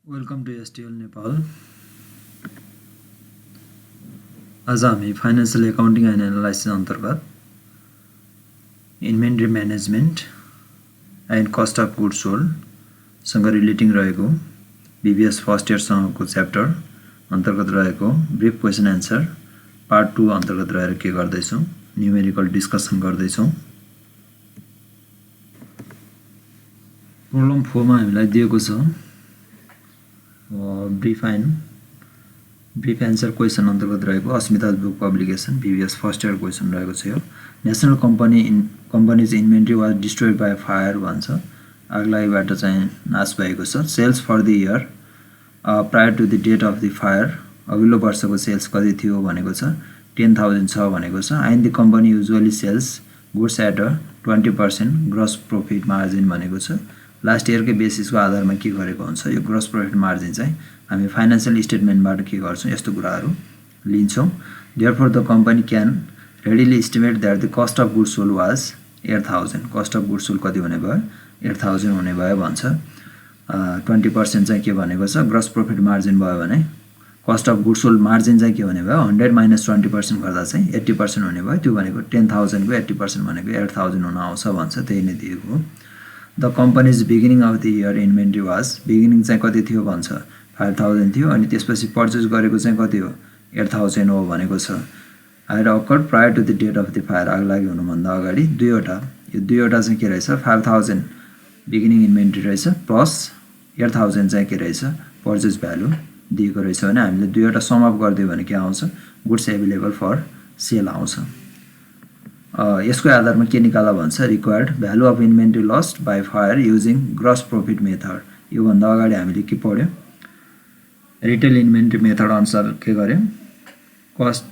Welcome to एसटिएल Nepal. आज हामी financial accounting and analysis अन्तर्गत inventory management and cost of goods sold सँग relating रहेको बीबीएस फर्स्ट इयरसँगको च्याप्टर अन्तर्गत रहेको ब्रिफ क्वेसन एन्सर पार्ट 2 अन्तर्गत रहेर के गर्दैछौँ, न्युमेरिकल डिस्कसन गर्दैछौँ। प्रब्लम 4 मा हामीलाई दिएको छ ब्रिफ एन्सर क्वेसन अन्तर्गत रहेको Asmita's book publication BBS first year question रहेको छ। यो national companies inventory was destroyed by fire भन्छ, आगलागीबाट चाहिँ नाश भएको छ। Sales for the year prior to the date of the fire, अघिल्लो वर्षको सेल्स कति थियो भनेको छ 10,000 छ भनेको छ। And the company usually sells goods at 20% gross profit margin भनेको छ। लास्ट इयरकै बेसिसको आधारमा के गरेको हुन्छ, यो ग्रस प्रफिट मार्जिन चाहिँ हामी फाइनेन्शियल स्टेटमेन्टबाट के गर्छौँ, यस्तो कुराहरू लिन्छौँ। Therefore the company can readily estimate that the cost of goods sold was 8,000। Cost of goods sold कति हुने भयो, 8,000 हुने भयो भन्छ। 20% चाहिँ के भनेको छ, ग्रस प्रफिट मार्जिन भयो भने cost of goods sold margin चाहिँ के हुने भयो, 100 माइनस 20% गर्दा चाहिँ 80% हुने भयो। त्यो भनेको 10,000 को 80% भनेको 8,000 हुन आउँछ भन्छ, त्यही नै दिएको हो। The companies beginning of the year inventory was, beginning चाहिँ कति थियो भन्छ 5,000 थियो, अनि त्यसपछि पर्चेस गरेको चाहिँ कति हो 8,000 हो भनेको छ। आएर occurred prior to the date of the fire, आगलागी हुनुभन्दा अगाडि यो दुईवटा चाहिँ के रहेछ, 5,000 बिगिनिङ इन्भेन्ट्री रहेछ प्लस 8,000 चाहिँ के रहेछ पर्चेस भ्यालु दिएको रहेछ भने हामीले दुईवटा सम अप गरिदियो भने के आउँछ, गुड्स एभाइलेबल फर सेल आउँछ। यसको आधारमा के निकाला भन्छ, required value of inventory lost by fire using gross profit method. योभन्दा अगाडि हामीले के पढ्यौँ, रिटेल इन्भेन्ट्री मेथड अनुसार के गर्यौँ, कस्ट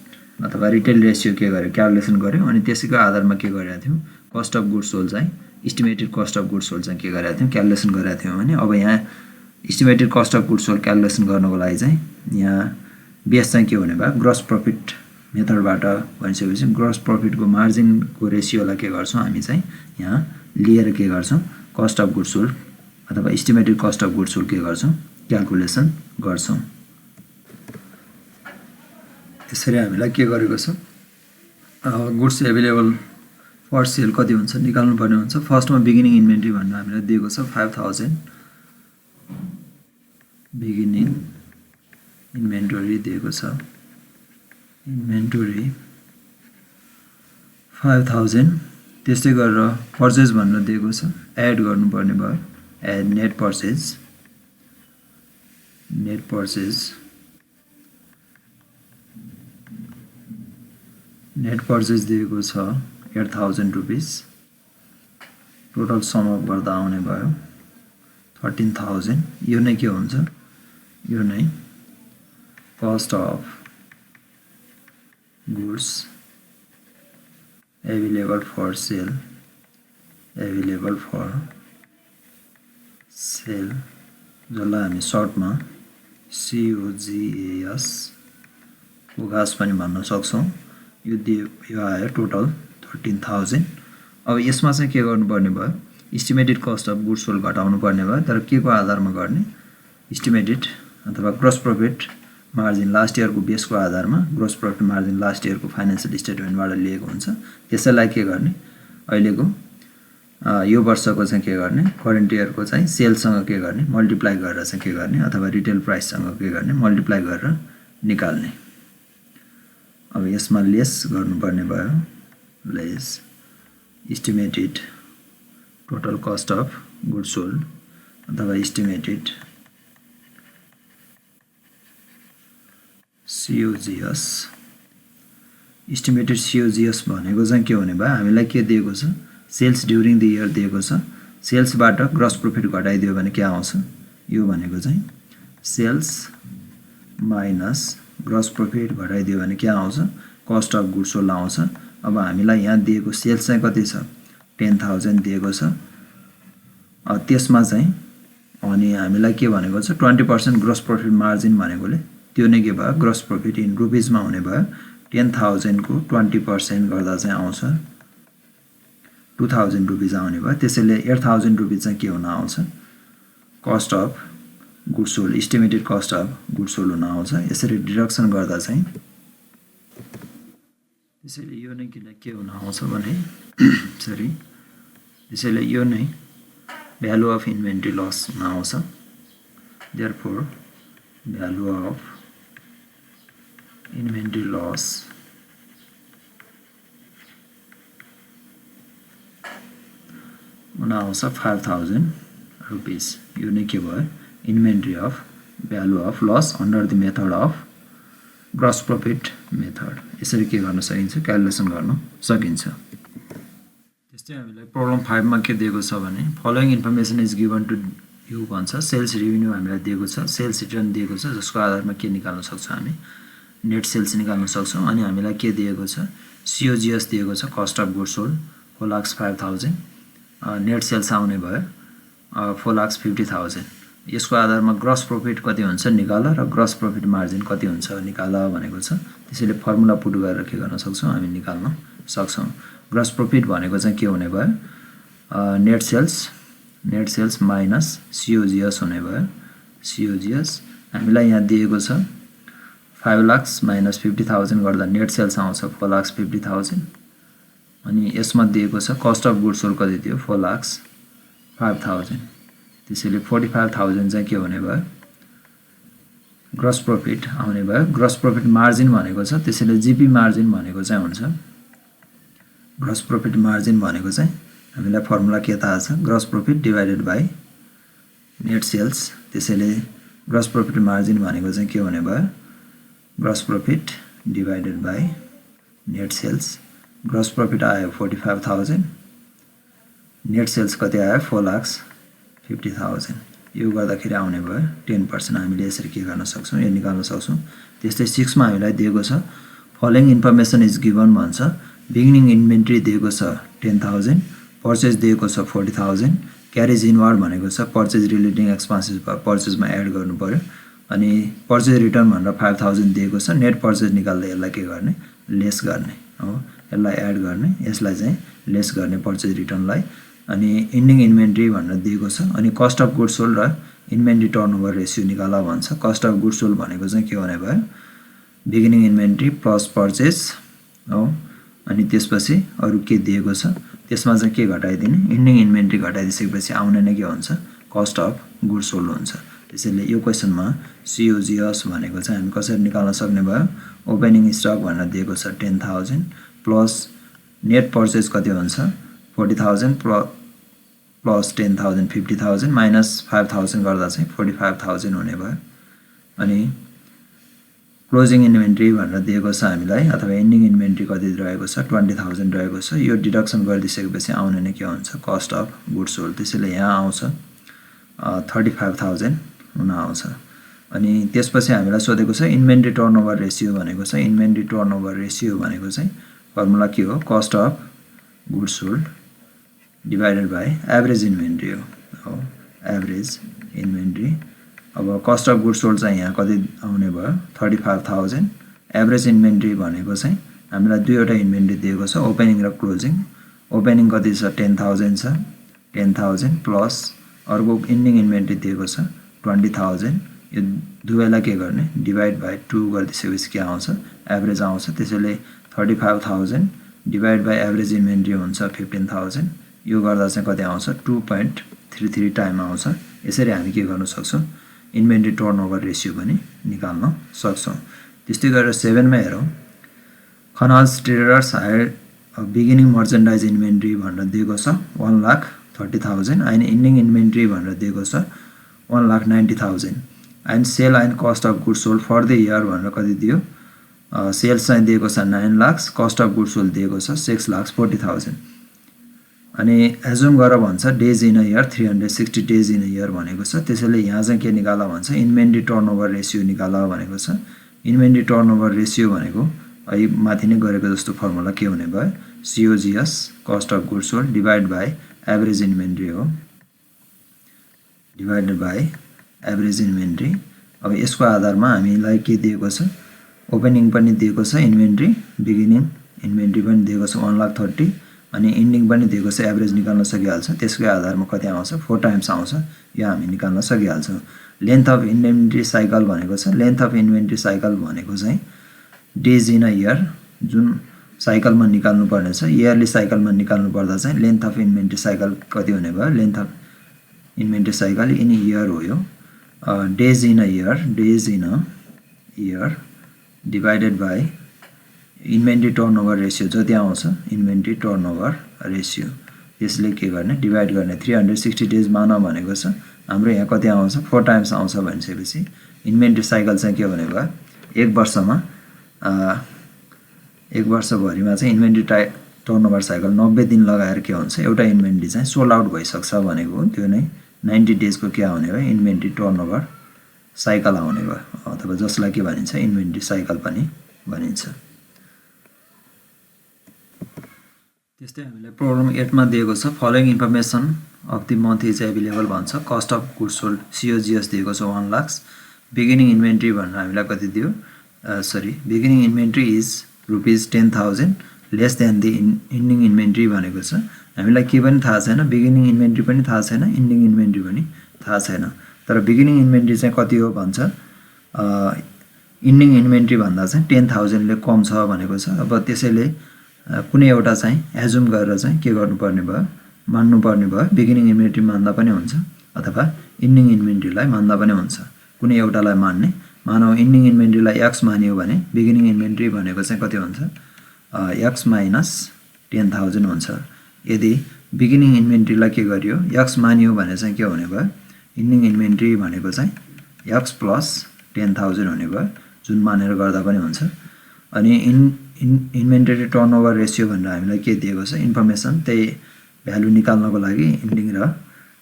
अथवा रिटेल रेसियो के गर्यो क्यालकुलेसन गर्यौँ, अनि त्यसैको आधारमा के गरेका थियौँ, कस्ट अफ गुड्स सोल्ड चाहिँ estimated cost of goods sold चाहिँ के गरेका थियौँ, क्यालकुलेसन गरेका थियौँ भने अब यहाँ estimated cost of goods sold calculation गर्नको लागि चाहिँ यहाँ बेस चाहिँ के हुने भयो, ग्रस प्रफिट मेथडबाट भनिसकेपछि ग्रस प्रफिटको मार्जिनको रेसियोलाई के गर्छौँ हामी चाहिँ यहाँ लिएर के गर्छौँ, कस्ट अफ गुड्स सोल्ड अथवा estimated cost of goods sold के गर्छौँ, क्यालकुलेसन गर्छौँ। यसरी हामीलाई के गरेको छ, गुड्स एभाइलेबल फर सेल कति हुन्छ निकाल्नु पर्ने हुन्छ। फर्स्टमा बिगिनिङ इन्भेन्ट्री भन्नु हामीलाई दिएको छ 5,000 बिगिनिङ इन्भेन्टोरी दिएको छ, इन्भेन्टोरी 5,000। त्यस्तै गरेर पर्चेस भन्नु दिएको छ, एड गर्नुपर्ने भयो, एड नेट पर्चेस दिएको छ 8,000 रुपिस। टोटल सम अप गर्दा आउने भयो 13,000। यो नै के हुन्छ, यो नै cost of goods available for sale, जसलाई हामी सर्टमा COGAS कोगास पनि भन्न सक्छौँ। यो आयो टोटल 13,000। अब यसमा चाहिँ के गर्नुपर्ने भयो, estimated cost of goods sold घटाउनु पर्ने भयो, तर के को आधारमा गर्ने, इस्टिमेटेड अथवा ग्रस प्रफिट मार्जिन लास्ट इयरको बेसको आधारमा ग्रस प्रफिट मार्जिन लास्ट इयरको फाइनेन्शियल स्टेटमेन्टबाट लिएको हुन्छ। त्यसैलाई के गर्ने, अहिलेको यो वर्षको चाहिँ के गर्ने, करेन्ट इयरको चाहिँ सेलसँग के गर्ने, मल्टिप्लाई गरेर चाहिँ के गर्ने, अथवा रिटेल प्राइससँग के गर्ने, मल्टिप्लाई गरेर निकाल्ने। अब यसमा लेस गर्नुपर्ने भयो, lace estimated total cost of goods sold अथवा इस्टिमेटेड COGS। इस्टिमेटेड COGS भनेको चाहिँ के हुने भयो, हामीलाई के दिएको छ, सेल्स ड्युरिङ द इयर दिएको छ। सेल्सबाट ग्रस प्रफिट घटाइदियो भने के आउँछ, यो भनेको चाहिँ सेल्स माइनस ग्रस प्रफिट घटाइदियो भने के आउँछ, कस्ट अफ गुड्स सोल्ड आउँछ। अब हामीलाई यहाँ दिएको सेल्स चाहिँ कति छ, 10,000 दिएको छ। त्यसमा चाहिँ अनि हामीलाई के भनेको छ, 20% ग्रस प्रफिट मार्जिन भनेकोले त्यो नै के भयो, ग्रस प्रफिट इन रुपिजमा हुने भयो। 10,000 को 20% गर्दा चाहिँ आउँछ 2,000 रुपिज आउने भयो। त्यसैले 8,000 रुपिज चाहिँ के हुन आउँछ, cost of goods sold estimated cost of goods sold हुन आउँछ। यसरी डिडक्सन गर्दा चाहिँ त्यसैले यो नै के हुन आउँछ भने सरी त्यसैले यो नै भ्यालु अफ इन्भेन्ट्री लस हुन आउँछ। Therefore value of inventory loss हुन आउँछ 5000 रुपीस। यो नै के भयो inventory of value of loss under the method of gross profit method. यसरी के गर्न सकिन्छ क्यालकुलेसन गर्न सकिन्छ। त्यस्तै हामीलाई प्रब्लम 5 मा के दिएको छ भने following information is given to you भन्छ। सेल्स रेभिन्यू हामीलाई दिएको छ, सेल्स रिटर्न दिएको छ जसको आधारमा के निकाल्न सक्छौँ हामी नेट सेल्स निकाल्न सक्छौँ। अनि हामीलाई के दिएको छ COGS दिएको छ cost of goods sold 4,05,000 net sales आउने भयो 4,50,000। यसको आधारमा ग्रस प्रॉफिट कति हुन्छ निकाल र ग्रस प्रॉफिट मार्जिन कति हुन्छ निकाल भनेको छ। त्यसैले फर्मुला पुट गरेर के गर्न सक्छौँ हामी निकाल्न सक्छौँ। ग्रस प्रॉफिट भनेको चाहिँ के हुने भयो नेट सेल्स माइनस COGS हुने भयो। COGS हामीलाई यहाँ दिएको छ 5 लाख माइनस 50,000 गर्दा नेट सेल्स आउँछ 4,50,000। अनि यसमा दिएको छ कस्ट अफ गुड्स सोल्ड कति थियो 4,05,000। त्यसैले 45,000 चाहिँ के हुने भयो ग्रस प्रॉफिट आउने भयो। ग्रस प्रॉफिट मार्जिन भनेको छ त्यसैले GP मार्जिन भनेको चाहिँ हुन्छ ग्रस प्रॉफिट मार्जिन भनेको चाहिँ हामीलाई फर्मुला के थाहा छ gross profit divided by net sales. त्यसैले ग्रस प्रॉफिट मार्जिन भनेको चाहिँ के हुने भयो gross profit divided by net sales. Gross profit आयो 45,000 नेट सेल्स कति आयो 4,50,000। यो गर्दाखेरि आउने भयो 10%। हामीले यसरी के गर्न सक्छौँ यो निकाल्न सक्छौँ। त्यस्तै 6 मा हामीलाई दिएको छ फलोइङ इन्फर्मेसन इज गिवन भन्छ। बिगिनिङ इन्भेन्ट्री दिएको छ 10,000 पर्चेज दिएको छ 40,000 क्यारेज इनवार्ड भनेको छ पर्चेज रिलेटिङ एक्सपेन्सेस पर्चेजमा एड गर्नु पर्यो। अनि पर्चेज रिटर्न भनेर 5,000 दिएको छ नेट पर्चेज निकाल्दा यसलाई के गर्ने लेस गर्ने हो यसलाई एड गर्ने यसलाई चाहिँ लेस गर्ने पर्चेज रिटर्नलाई। अनि इन्डिङ इन्भेन्ट्री भनेर दिएको छ। अनि कस्ट अफ गुड्स सोल्ड र इन्भेन्ट्री टर्नओभर रेसियो निकाल भन्छ। कस्ट अफ गुड्स सोल्ड भनेको चाहिँ के हुने भयो बिगिनिङ इन्भेन्ट्री प्लस पर्चेज हो। अनि त्यसपछि अरु के दिएको छ त्यसमा चाहिँ के घटाइदिने इन्डिङ इन्भेन्ट्री घटाइदिसकेपछि आउने नै के हुन्छ कस्ट अफ गुड्स सोल्ड हुन्छ। त्यसैले यो क्वेशनमा COGS भनेको चाहिँ हामी कसरी निकाल्न सक्ने भयो ओपनिङ स्टक भनेर दिएको छ 10,000 प्लस नेट पर्चेज कति हुन्छ 40,000 प्लस 10,000 50,000 माइनस 5,000 गर्दा चाहिँ 45,000 हुने भयो। अनि क्लोजिङ इन्भेन्ट्री भनेर दिएको छ हामीलाई अथवा एन्डिङ इन्भेन्ट्री कति रहेको छ 20,000 रहेको छ। यो डिडक्सन गरिदिसकेपछि आउने नै के हुन्छ कस्ट अफ गुड्स सोल्ड। त्यसैले यहाँ आउँछ 35,000 हुन आउँछ। अनि त्यसपछि हामीलाई सोधेको छ इन्भेन्ट्री टर्नओभर रेसियो भनेको छ। इन्भेन्ट्री टर्नओभर रेसियो भनेको चाहिँ फर्मुला के हो cost of goods sold divided by average inventory हो एभरेज इन्भेन्ट्री। अब कस्ट अफ गुड्स सोल्ड चाहिँ यहाँ कति आउने भयो 35,000। एभरेज इन्भेन्ट्री भनेको चाहिँ हामीलाई दुईवटा इन्भेन्ट्री दिएको छ ओपनिङ र क्लोजिङ। ओपनिङ कति छ 10,000 छ 10,000 प्लस अर्को इन्डिङ इन्भेन्ट्री दिएको छ 20,000। यो दुवैलाई के गर्ने डिवाइड बाइ 2 गरिदिसकेपछि के आउँछ एभरेज आउँछ। त्यसैले 35,000 डिवाइड बाइ एभरेज इन्भेन्ट्री हुन्छ 15,000। यो गर्दा चाहिँ कति आउँछ 2.33 टाइम आउँछ। यसरी हामी के गर्न सक्छौँ इन्भेन्ट्री टर्नओभर रेसियो पनि निकाल्न सक्छौँ। त्यस्तै गरेर 7 मा हेरौँ Khanal's traders hire beginning merchandise inventory भनेर दिएको छ 1,30,000 एन्ड इन्डिङ इन्भेन्ट्री भनेर दिएको छ 1,90,000 and sale and cost of goods sold for the year भनेर कति दियो सेल्स चाहिँ दिएको छ 9 lakh cost of goods sold दिएको छ 6,40,000। अनि एज्युम गर भन्छ days in a year 360 days in a year भनेको छ। त्यसैले यहाँ चाहिँ के निकाला भन्छ इन्भेन्ट्री टर्नओभर रेसियो निकाला भनेको छ। इन्भेन्ट्री टर्नओभर रेसियो भनेको अहिले माथि नै गरेको जस्तो फर्मुला के हुने भयो COGS cost of goods sold divide by average inventory हो डिवाइडेड बाइ एभरेज इन्भेन्ट्री। अब यसको आधारमा हामीलाई के दिएको छ ओपनिङ पनि दिएको छ इन्भेन्ट्री बिगिनिङ इन्भेन्ट्री पनि दिएको छ 1,30,000 अनि इन्डिङ पनि दिएको छ, एभरेज निकाल्न सकिहाल्छ। त्यसकै आधारमा कति आउँछ 4 टाइम्स आउँछ, यो हामी निकाल्न सकिहाल्छौँ। लेन्थ अफ इन्भेन्ट्री साइकल भनेको छ, लेन्थ अफ इन्भेन्ट्री साइकल भनेको चाहिँ डेज इन अ इयर जुन साइकलमा निकाल्नु पर्ने छ, इयरली साइकलमा निकाल्नु पर्दा चाहिँ लेन्थ अफ इन्भेन्ट्री साइकल कति हुने भयो, length of inventory cycle in year हो यो, days in a year divided by inventory turnover ratio जति आउँछ, इन्भेन्ट्री टर्नओभर रेसियो, यसले के गर्ने डिभाइड गर्ने 360 डेज मान भनेको छ। हाम्रो यहाँ कति आउँछ 4 टाइम्स आउँछ भनिसकेपछि इन्भेन्ट्री साइकल चाहिँ के हुने भयो, एक वर्षभरिमा चाहिँ इन्भेन्ट्री टर्नओभर साइकल 90 दिन लगाएर के हुन्छ, एउटा इन्भेन्ट्री चाहिँ सोल्ड आउट भइसक्छ भनेको हो, त्यो नै 90 डेजको के आउने भयो, इन्भेन्ट्री टर्नओभर साइकल आउने भयो, अथवा जसलाई के भनिन्छ इन्भेन्ट्री साइकल पनि भनिन्छ। त्यस्तै हामीलाई प्रब्लम 8 मा दिएको छ, following information of the month is available भन्छ। Cost of goods sold COGS दिएको छ 1 लाख। बिगिनिङ इन्भेन्ट्री भनेर हामीलाई कति दियो, beginning inventory is ₹10,000 less than the ending inventory भनेको छ। हामीलाई के पनि थाहा छैन, बिगिनिङ इन्भेन्ट्री पनि थाहा छैन, इन्डिङ इन्भेन्ट्री पनि थाहा छैन। तर बिगिनिङ इन्भेन्ट्री चाहिँ कति हो भन्छ, इन्डिङ इन्भेन्ट्री भन्दा चाहिँ 10,000 ले कम छ भनेको छ। अब त्यसैले कुनै एउटा चाहिँ एजुम गरेर चाहिँ के गर्नुपर्ने भयो, मान्नुपर्ने भयो, बिगिनिङ इन्भेन्ट्री मान्दा पनि हुन्छ अथवा इन्डिङ इन्भेन्ट्रीलाई मान्दा पनि हुन्छ। कुनै एउटालाई मान्ने, मानौ इन्डिङ इन्भेन्ट्रीलाई x मानियो भने बिगिनिङ इन्भेन्ट्री भनेको चाहिँ कति हुन्छ, x माइनस 10,000 हुन्छ। यदि बिगिनिङ इन्भेन्ट्रीलाई के गरियो x मानियो भने चाहिँ के हुने भयो, इन्डिङ इन्भेन्ट्री भनेको चाहिँ x प्लस 10,000 हुने भयो, जुन मानेर गर्दा पनि हुन्छ। अनि इन्भेन्ट्री टर्नओभर रेसियो भनेर हामीलाई के दिएको छ इन्फर्मेसन, त्यही भ्यालु निकाल्नको लागि इन्डिङ र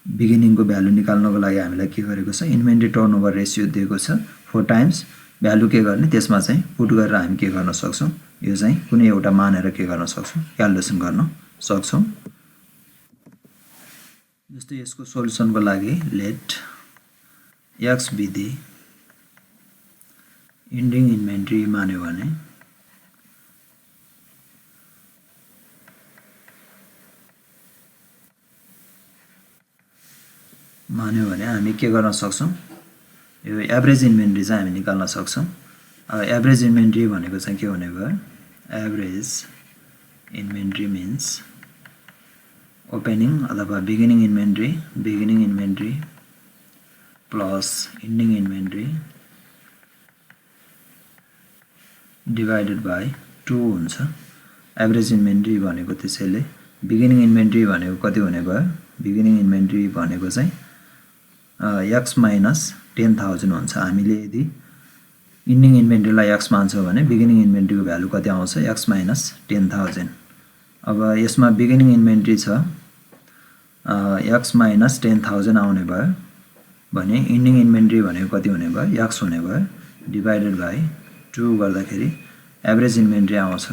बिगिनिङको भ्यालु निकाल्नको लागि हामीलाई के गरेको छ, इन्भेन्ट्री टर्नओभर रेसियो दिएको छ 4 टाइम्स। भ्यालु के गर्ने, त्यसमा चाहिँ पुट गरेर हामी के गर्न सक्छौँ, यो चाहिँ कुनै एउटा मानेर के गर्न सक्छौँ, क्यालकुलेसन गर्न सक्छौँ। जस्तै यसको सोलुसनको लागि let x be the ending inventory मान्यो भने हामी के गर्न सक्छौँ, यो एभरेज इन्भेन्ट्री चाहिँ हामी निकाल्न सक्छौँ। अब एभरेज इन्भेन्ट्री भनेको चाहिँ के हुने भयो, एभरेज इन्भेन्ट्री मिन्स ओपनिङ अथवा beginning inventory plus ending inventory divided by 2 हुन्छ। एभरेज इन्भेन्ट्री भनेको त्यसैले बिगिनिङ इन्भेन्ट्री भनेको कति हुने भयो, बिगिनिङ इन्भेन्ट्री भनेको चाहिँ x माइनस 10,000 हुन्छ। हामीले यदि इन्डिङ इन्भेन्ट्रीलाई x मान्छौँ भने बिगिनिङ इन्भेन्ट्रीको भ्यालु कति आउँछ, x माइनस 10,000। अब यसमा बिगिनिङ इन्भेन्ट्री छ x माइनस 10,000 आउने भयो भने इन्डिङ इन्भेन्ट्री भनेको कति हुने भयो, x हुने भयो, डिभाइडेड बाई 2 गर्दाखेरि एभरेज इन्भेन्ट्री आउँछ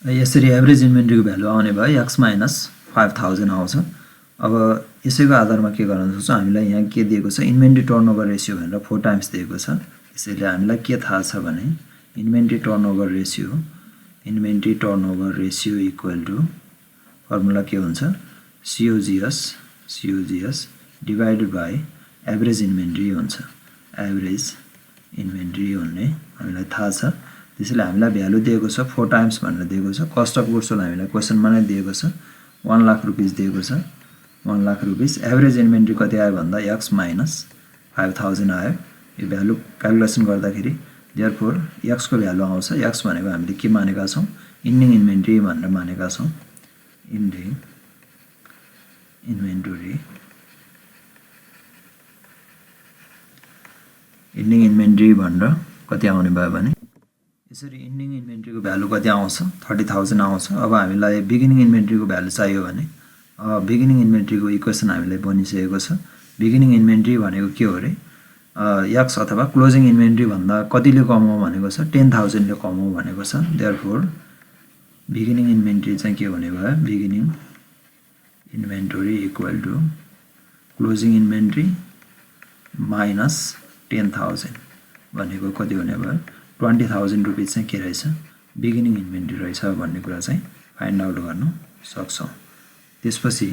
यसरी। एभरेज इन्भेन्ट्रीको भ्यालु आउने भयो x माइनस 5,000 आउँछ। अब यसैको आधारमा के गर्न सक्छौँ, हामीलाई यहाँ के दिएको छ, इन्भेन्ट्री टर्नओभर रेसियो भनेर 4 टाइम्स दिएको छ। त्यसैले हामीलाई के थाहा छ भने inventory turnover ratio equal to formula के हुन्छ, COGS divided by average inventory हुन्छ। एभरेज इन्भेन्ट्री भन्ने हामीलाई थाहा छ, त्यसैले हामीलाई भ्यालु दिएको छ 4 टाइम्स भनेर दिएको छ। कस्ट अफ गुड्स सोल्ड हामीलाई क्वेसनमा नै दिएको छ, 1 लाख रुपिस दिएको छ, 1 लाख रुपिस। एभरेज इन्भेन्ट्री कति आयो भन्दा x माइनस 5,000 आयो। यो भ्यालु क्यालकुलेसन गर्दाखेरि देयरफोर x को भ्यालु आउँछ, x भनेको हामीले के मानेका छौँ, इन्डिङ इन्भेन्ट्री भनेर मानेका छौँ। इन्डिङ इन्भेन्ट्री भनेर कति आउने भयो भने यसरी इन्डिङ इन्भेन्ट्रीको भ्यालु कति आउँछ, 30,000 आउँछ। अब हामीलाई बिगिनिङ इन्भेन्ट्रीको भ्यालु चाहियो भने बिगिनिङ इन्भेन्ट्रीको इक्वेसन हामीलाई बनिसकेको छ। बिगिनिङ इन्भेन्ट्री भनेको के हो अरे, x अथवा क्लोजिङ इन्भेन्ट्री भन्दा कतिले कम हो भनेको छ, 10,000 ले कम हो भनेको छ। देयरफोर बिगिनिङ इन्भेन्ट्री चाहिँ के हुने भयो, beginning inventory equal to closing inventory minus 10,000। भनेको कति हुने भयो 20,000 रुपैयाँ चाहिँ के रहेछ बिगिनिङ इन्भेन्ट्री रहेछ भन्ने कुरा चाहिँ फाइन्ड आउट गर्न सक्छौं। त्यसपछि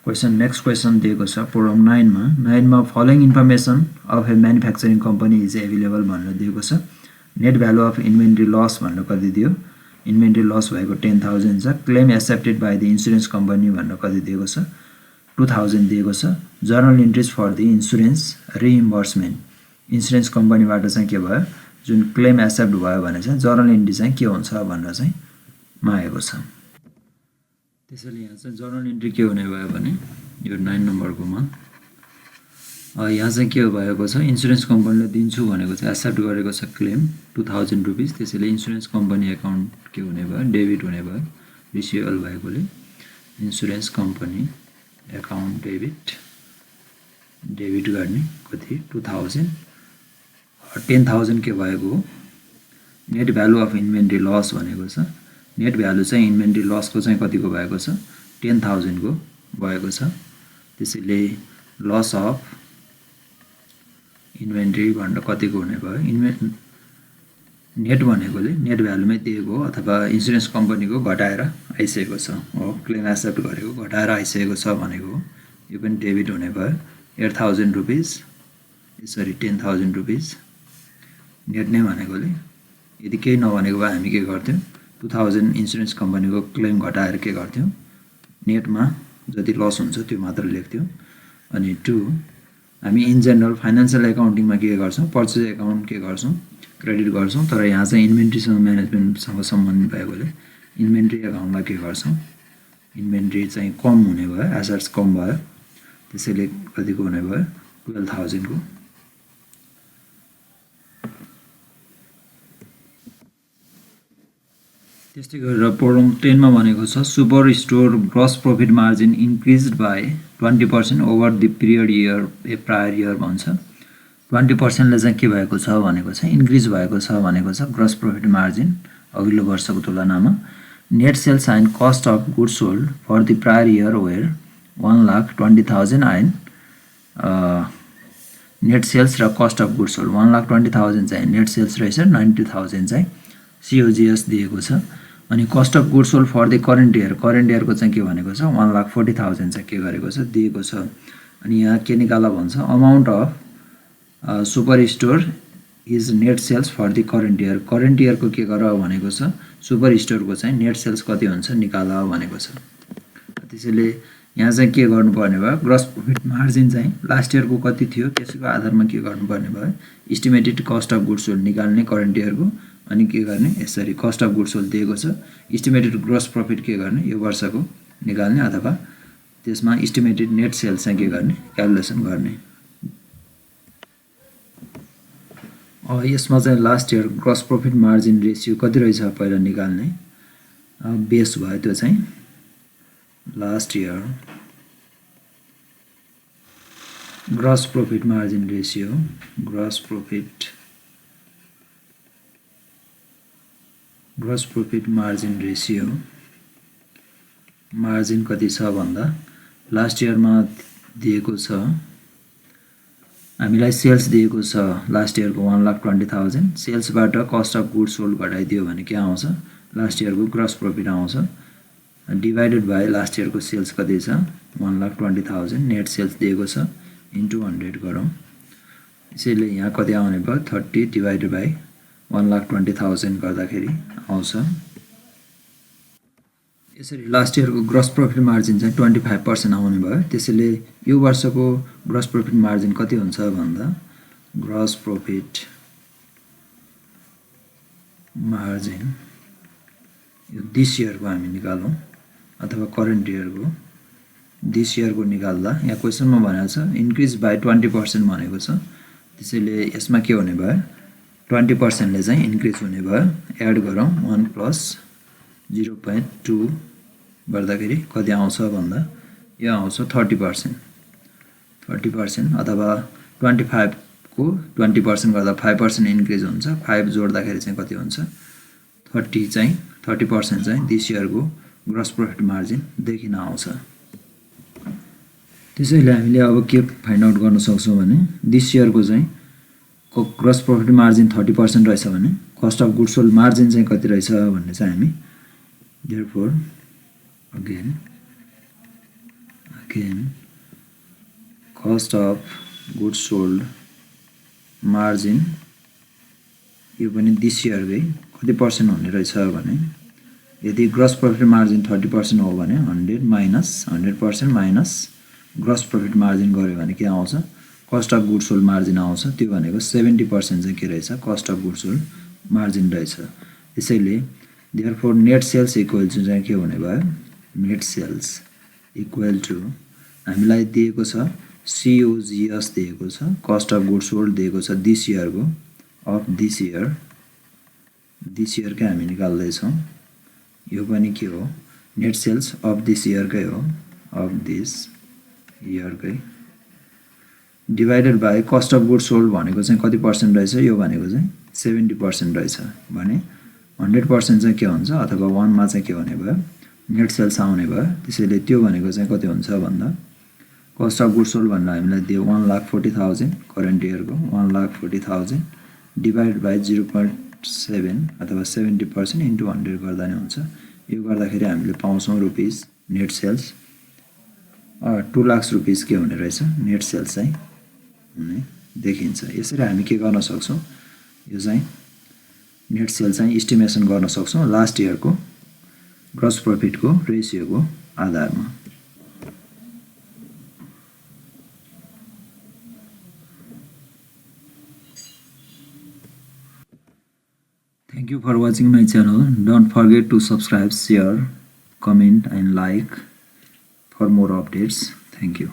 नेक्स्ट क्वेशन दिएको छ प्रोब्लम 9 मा following information of a manufacturing company is available भनेर दिएको छ। Net value of inventory loss भनेर कति दियो इन्भेन्ट्री लस भएको 10,000 छ। Claim accepted by the insurance company भनेर कति दिएको छ 2000 दिएको छ। Journal entries for the insurance reimbursement insurance कम्पनीबाट चाहिँ के भयो जुन क्लेम एक्सेप्ट भयो भने चाहिँ जर्नल इन्ट्री चाहिँ के हुन्छ भनेर चाहिँ मागेको छ। त्यसैले यहाँ चाहिँ जर्नल इन्ट्री के हुने भयो भने यो 9 नम्बरकोमा यहाँ चाहिँ के भएको छ इन्स्योरेन्स कम्पनीले दिन्छु भनेको चाहिँ एक्सेप्ट गरेको छ क्लेम 2000 रुपैयाँ। त्यसैले इन्स्योरेन्स कम्पनी एकाउन्ट के हुने भयो डेबिट हुने भयो रिसिभेबल भएकोले इन्स्योरेन्स कम्पनी एकाउन्ट डेबिट गर्ने कति 2000 10,000 के भएको हो। Net value of inventory loss भनेको छ नेट भ्यालु चाहिँ इन्भेन्ट्री लसको चाहिँ कतिको भएको छ 10,000 को भएको छ। त्यसैले लस अफ इन्भेन्ट्री भनेर कतिको हुने भयो नेट भनेकोले नेट भ्यालुमै दिएको हो अथवा इन्स्योरेन्स कम्पनीको घटाएर आइसकेको छ हो क्लेम एक्सेप्ट गरेको घटाएर आइसकेको छ भनेको हो। यो पनि डेबिट हुने भयो 8,000 रुपैयाँ सरी 10,000 रुपैयाँ नेट नै भनेकोले यदि केही नभनेको भए हामी के गर्थ्यौं 2000 इन्स्योरेन्स कम्पनीको क्लेम घटाएर के गर्थ्यौं नेटमा जति लस हुन्छ त्यो मात्र लेख्थ्यौं। अनि 2 हामी इन जनरल फाइनान्शियल एकाउन्टिङमा के गर्छौं पर्चेज एकाउन्ट के गर्छौं क्रेडिट गर्छौं। तर यहाँ चाहिँ इन्भेन्ट्रीसँग म्यानेजमेन्टसँग सम्बन्धित भएकोले इन्भेन्ट्री एकाउन्टलाई के गर्छौं इन्भेन्ट्री चाहिँ कम हुने भयो एसेट्स कम भयो त्यसैले कतिको हुने भयो 12,000 को। त्यस्तै गरेर प्रोब्लम 10 मा भनेको छ super store gross profit margin increased by 20% over the period year a prior year भन्छ। 20% ले चाहिँ के भएको छ भनेको छ इन्क्रिज भएको छ भनेको छ ग्रस प्रॉफिट मार्जिन अघिल्लो वर्षको तुलनामा। Net sales and cost of goods sold for the prior year were 1,20,000 and net sales र कस्ट अफ गुड्स सोल्ड 1,20,000 चाहिँ नेट सेल्स रहेछ 90,000 चाहिँ COGS दिएको छ। अनि cost of goods sold for the current year को चाहिँ के भनेको छ 1,40,000 चाहिँ के गरेको छ दिएको छ। अनि यहाँ के निकाला भन्छ amount of super store is net sales for the current year को के गर भनेको छ सुपर स्टोर को चाहिँ नेट सेल्स कति हुन्छ निकाला भनेको छ। त्यसैले यहाँ चाहिँ के गर्नुपर्ने भयो ग्रस प्रॉफिट मार्जिन चाहिँ लास्ट इयर को कति थियो त्यसको आधारमा के गर्नुपर्ने भयो estimated cost of goods sold निकाल्ने करेन्ट इयर को अनि के गर्ने यसरी कस्ट अफ गुड्स सोल्ड दिएको छ एस्टिमेटेड ग्रस प्रॉफिट के गर्ने यो वर्षको निकाल्ने अथवा त्यसमा एस्टिमेटेड नेट सेल्स चाहिँ के गर्ने क्यालकुलेसन गर्ने। यसमा चाहिँ last year gross profit margin ratio कति रहेछ पहिला निकाल्ने बेस भयो त्यो चाहिँ last year gross profit margin ratio gross profit margin ratio margin कति छ भन्दा लास्ट इयरमा दिएको छ हामीलाई सेल्स दिएको छ लास्ट इयर को 1,20,000 सेल्सबाट कस्ट अफ गुड्स सोल्ड घटाइदियो भने के आउँछ लास्ट इयर को ग्रस प्रॉफिट आउँछ डिवाइडेड बाइ लास्ट इयर को सेल्स कति छ 1,20,000 नेट सेल्स दिएको छ इन्टु 100 गरौँ। यसैले यहाँ कति आउने भयो 30 डिवाइडेड बाइ 1,20,000 गर्दाखेरि आउँछ। यसरी लास्ट इयर को ग्रस प्रॉफिट मार्जिन चाहिँ 25% आउने भयो। त्यसैले यो वर्षको ग्रस प्रॉफिट मार्जिन कति हुन्छ भन्दा ग्रस प्रॉफिट मार्जिन यो दिस इयर को हामी निकालौं अथवा करेन्ट इयर को दिस इयर को निकाल्दा यहाँ क्वेशनमा भनेको छ इन्क्रिज बाइ 20% भनेको छ। त्यसैले यसमा के हुने भयो 20% ले चाहिँ इन्क्रिज हुने भयो एड गरौँ 1 + 0.2 गर्दाखेरि कति आउँछ भन्दा यो आउँछ 30% अथवा 25 को 20% गर्दा 5% इन्क्रिज हुन्छ 5 जोड्दाखेरि चाहिँ कति हुन्छ 30% चाहिँ दिस इयर को ग्रस प्रॉफिट मार्जिन देखिन आउँछ। त्यसैले हामीले अब के फाइन्ड आउट गर्न सक्छौं भने दिस इयर को चाहिँ को ग्रोस प्रॉफिट मार्जिन 30% रहेछ भने cost of goods sold margin चाहिँ कति रहेछ भन्ने चाहिँ हामी therefore again cost of goods sold margin यो पनि दिस इयरकै कति पर्सेन्ट हुने रहेछ भने यदि ग्रोस प्रॉफिट मार्जिन 30% हो भने 100% माइनस ग्रोस प्रॉफिट मार्जिन गर्यो भने के आउँछ cost of goods sold margin आउँछ त्यो भनेको 70% चाहिँ के रहेछ cost of goods sold margin रहेछ त्यसैले therefore net sales equal to चाहिँ के हुने भयो नेट सेल्स इक्वल टु हामीलाई दिएको छ COGS दिएको छ कस्ट अफ गुड्स सोल्ड दिएको छ दिस इयरको अफ दिस इयरकै हामी निकाल्दै छौं यो पनि के हो नेट सेल्स अफ दिस इयरकै हो अफ दिस इयरकै divided by cost of goods sold भनेको चाहिँ कति पर्सेन्ट रहेछ यो भनेको चाहिँ 70% रहेछ भने 100% चाहिँ के हुन्छ अथवा 1 मा चाहिँ के हुने भयो नेट सेल्स आउने भयो त्यसैले त्यो भनेको चाहिँ कति हुन्छ भन्दा कस्ट अफ गुड्स सोल्ड भन्दा हामीलाई दियो 1,40,000 करेन्ट इयरको 1,40,000 डिवाइड बाइ 0.7 अथवा 70% इन्टु 100 गर्दा नै हुन्छ यो गर्दाखेरि हामीले पाउँछौं rupees net sales 2 lakh rupees के हुने रहेछ नेट सेल्स चाहिँ हुने देखिन्छ यसरी हामी के गर्न सक्छौं यो चाहिँ नेट सेल्स चाहिँ एस्टिमेसन गर्न सक्छौं लास्ट इयरको ग्रोस प्रॉफिट को रेशियोको आधारमा Thank you for watching my channel. Don't forget to subscribe, share, comment and like for more updates. Thank you.